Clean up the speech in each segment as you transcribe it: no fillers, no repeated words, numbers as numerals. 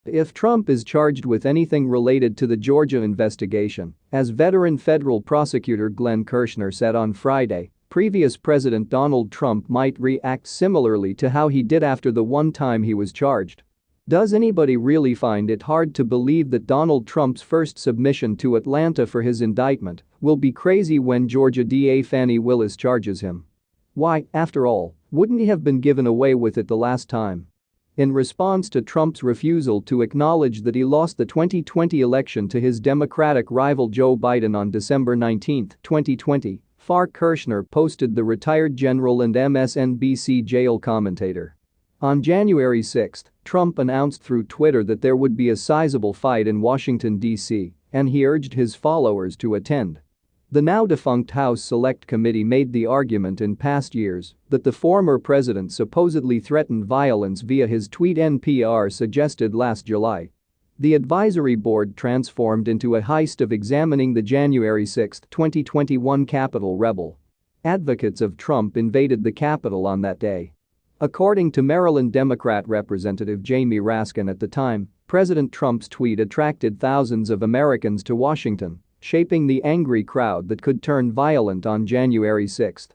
if Trump is charged with anything related to the Georgia investigation, as veteran federal prosecutor Glenn Kirshner said on Friday, previous President Donald Trump might react similarly to how he did after the one time he was charged. Does anybody really find it hard to believe that Donald Trump's first submission to Atlanta for his indictment will be crazy when Georgia DA Fani Willis charges him? Why, after all, wouldn't he have been given away with it the last time? In response to Trump's refusal to acknowledge that he lost the 2020 election to his Democratic rival Joe Biden on December 19, 2020, Kirshner posted the retired general and MSNBC jail commentator. On January 6, Trump announced through Twitter that there would be a sizable fight in Washington, D.C., and he urged his followers to attend. The now-defunct House Select Committee made the argument in past years that the former president supposedly threatened violence via his tweet, NPR suggested last July. The advisory board transformed into a heist of examining the January 6, 2021 Capitol rebel. Advocates of Trump invaded the Capitol on that day. According to Maryland Democrat Representative Jamie Raskin at the time, President Trump's tweet attracted thousands of Americans to Washington, shaping the angry crowd that could turn violent on January 6.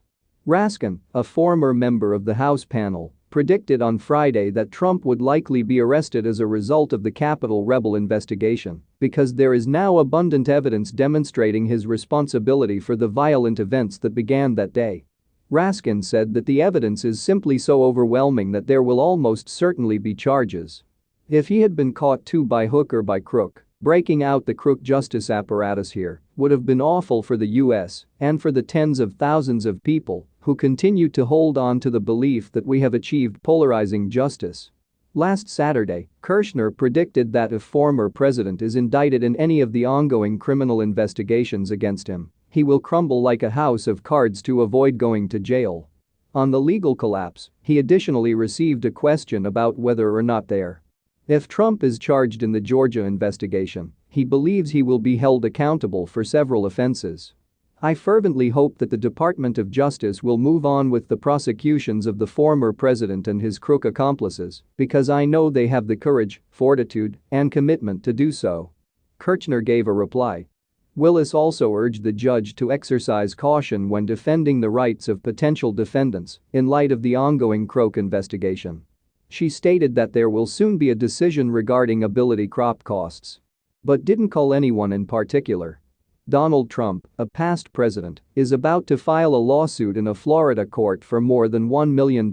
Raskin, a former member of the House panel, predicted on Friday that Trump would likely be arrested as a result of the Capitol rebel investigation because there is now abundant evidence demonstrating his responsibility for the violent events that began that day. Raskin said that the evidence is simply so overwhelming that there will almost certainly be charges. If he had been caught too by hook or by crook, breaking out the crook justice apparatus here would have been awful for the U.S. and for the tens of thousands of people who continue to hold on to the belief that we have achieved polarizing justice. Last Saturday, Kirshner predicted that if former president is indicted in any of the ongoing criminal investigations against him, he will crumble like a house of cards to avoid going to jail. On the legal collapse, he additionally received a question about whether or not if Trump is charged in the Georgia investigation, he believes he will be held accountable for several offenses. I fervently hope that the Department of Justice will move on with the prosecutions of the former president and his crook accomplices because I know they have the courage, fortitude, and commitment to do so. Kirshner gave a reply. Willis also urged the judge to exercise caution when defending the rights of potential defendants in light of the ongoing crook investigation. She stated that there will soon be a decision regarding ability crop costs. But didn't call anyone in particular. Donald Trump, a past president, is about to file a lawsuit in a Florida court for more than $1 million.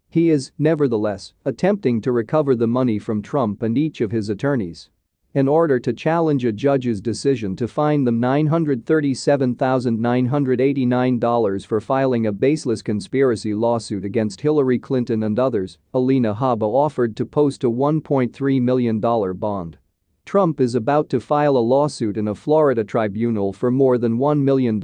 He is, nevertheless, attempting to recover the money from Trump and each of his attorneys in order to challenge a judge's decision to fine them $937,989 for filing a baseless conspiracy lawsuit against Hillary Clinton and others. Alina Habba offered to post a $1.3 million bond. Trump is about to file a lawsuit in a Florida tribunal for more than $1 million.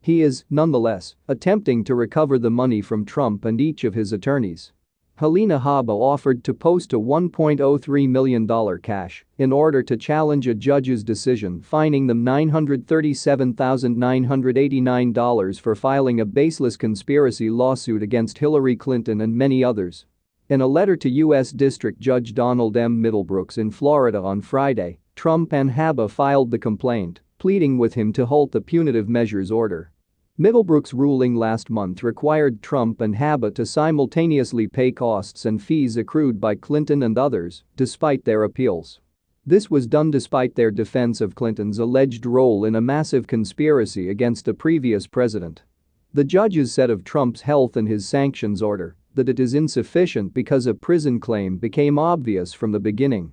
He is, nonetheless, attempting to recover the money from Trump and each of his attorneys. Alina Habba offered to post a $1.03 million cash in order to challenge a judge's decision fining them $937,989 for filing a baseless conspiracy lawsuit against Hillary Clinton and many others. In a letter to U.S. District Judge Donald M. Middlebrooks in Florida on Friday, Trump and Habba filed the complaint, pleading with him to halt the punitive measures order. Middlebrooks' ruling last month required Trump and Habba to simultaneously pay costs and fees accrued by Clinton and others, despite their appeals. This was done despite their defense of Clinton's alleged role in a massive conspiracy against the previous president. The judges said of Trump's health and his sanctions order that it is insufficient because a prison claim became obvious from the beginning.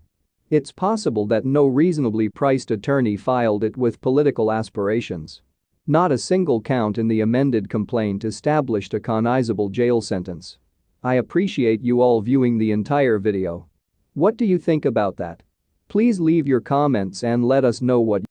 It's possible that no reasonably priced attorney filed it with political aspirations. Not a single count in the amended complaint established a cognizable jail sentence. I appreciate you all viewing the entire video. What do you think about that? Please leave your comments and let us know what